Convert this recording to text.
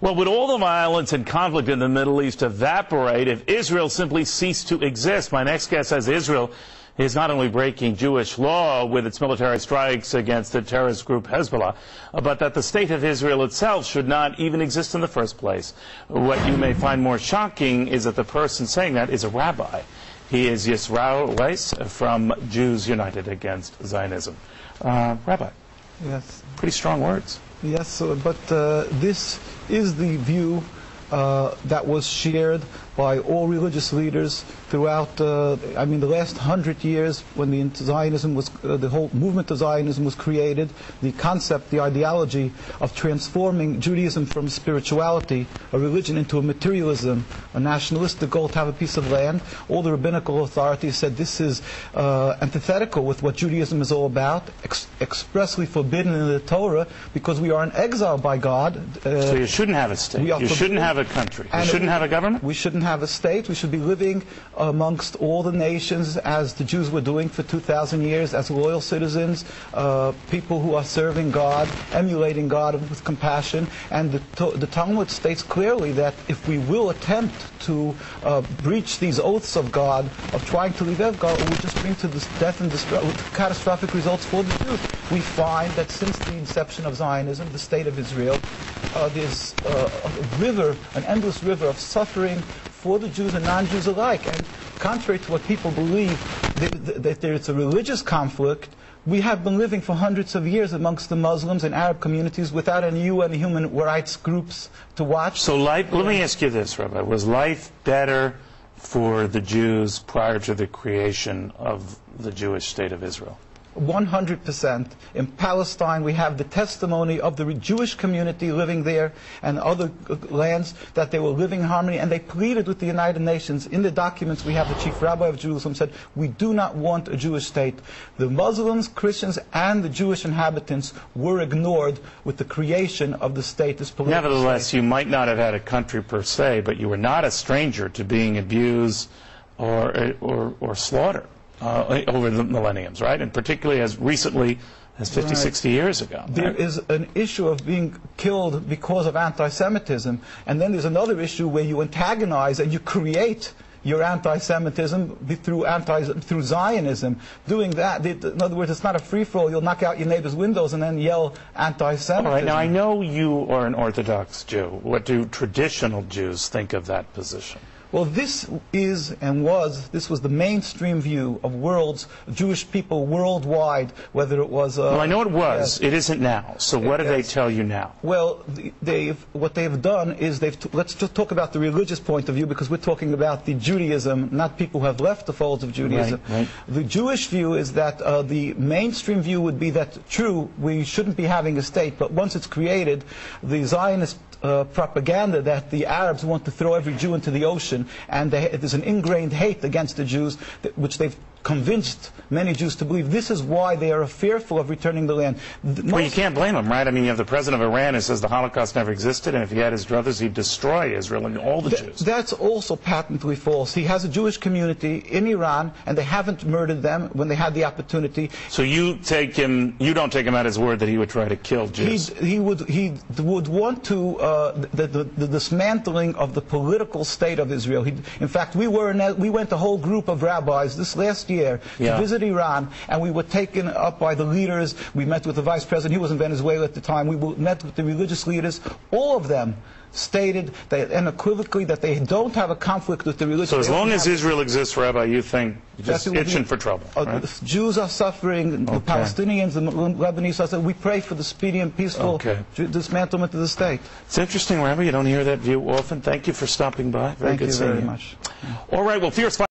Well, would all the violence and conflict in the Middle East evaporate if Israel simply ceased to exist? My next guest says Israel is not only breaking Jewish law with its military strikes against the terrorist group Hezbollah, but that the state of Israel itself should not even exist in the first place. What you may find more shocking is that the person saying that is a rabbi. He is Yisrael Weiss from Jews United Against Zionism. Rabbi. Yes. Pretty strong words. Yes, but this is the view that was shared by all religious leaders throughout, the last 100 years when the whole movement of Zionism was created. The concept, the ideology of transforming Judaism from spirituality, a religion, into a materialism, a nationalistic goal to have a piece of land. All the rabbinical authorities said this is antithetical with what Judaism is all about, expressly forbidden in the Torah, because we are in exile by God. So you shouldn't have a state. You shouldn't have a country. You shouldn't have a government? We shouldn't have a state. We should be living amongst all the nations as the Jews were doing for 2,000 years, as loyal citizens, people who are serving God, emulating God with compassion. And the Talmud states clearly that if we will attempt to breach these oaths of God, of trying to leave God, it will just bring to this death and catastrophic results for the Jews. We find that since the inception of Zionism, the state of Israel, there's a river, an endless river of suffering for the Jews and non-Jews alike. And contrary to what people believe, that there's a religious conflict, we have been living for hundreds of years amongst the Muslims and Arab communities without any human rights groups to watch. So let me ask you this, Rabbi. Was life better for the Jews prior to the creation of the Jewish state of Israel? 100%. In Palestine, we have the testimony of the Jewish community living there and other lands that they were living in harmony, and they pleaded with the United Nations. In the documents we have, the chief rabbi of Jerusalem said, we do not want a Jewish state. The Muslims, Christians, and the Jewish inhabitants were ignored with the creation of the state, this political Nevertheless, state. you might not have had a country per se, but you were not a stranger to being abused or slaughtered over the millenniums, right? And particularly as recently as 50, right. 60 years ago. Right? There is an issue of being killed because of anti-Semitism, and then there's another issue where you antagonize and you create your anti-Semitism through Zionism. Doing that, in other words, it's not a free-for-all. You'll knock out your neighbor's windows and then yell anti-Semitism. All right, now I know you are an Orthodox Jew. What do traditional Jews think of that position? Well, this was the mainstream view of Jewish people worldwide, whether it was... well, I know it was. It isn't now. So what do they tell you now? Well, what they've done is let's just talk about the religious point of view, because we're talking about the Judaism, not people who have left the folds of Judaism. Right. The Jewish view is that the mainstream view would be that, true, we shouldn't be having a state, but once it's created, the Zionist propaganda that the Arabs want to throw every Jew into the ocean, and there's an ingrained hate against the Jews, which they've convinced many Jews to believe. This is why they are fearful of returning the land. Well, you can't blame them, right? I mean, you have the president of Iran who says the Holocaust never existed, and if he had his druthers, he'd destroy Israel and all the Jews. That's also patently false. He has a Jewish community in Iran, and they haven't murdered them when they had the opportunity. So you don't take him at his word that he would try to kill Jews? He would want to the dismantling of the political state of Israel. In fact, we went a whole group of rabbis this last year to visit Iran, and we were taken up by the leaders. We met with the vice president. He was in Venezuela at the time. We met with the religious leaders. All of them stated unequivocally that they don't have a conflict with the religion. So as long as Israel exists, Rabbi, you think you're just itching for trouble, right? The Jews are suffering, the Palestinians, the Lebanese are suffering. We pray for the speedy and peaceful dismantlement of the state. It's interesting, Rabbi. You don't hear that view often. Thank you for stopping by. Thank you very much. All right, well, fierce fight.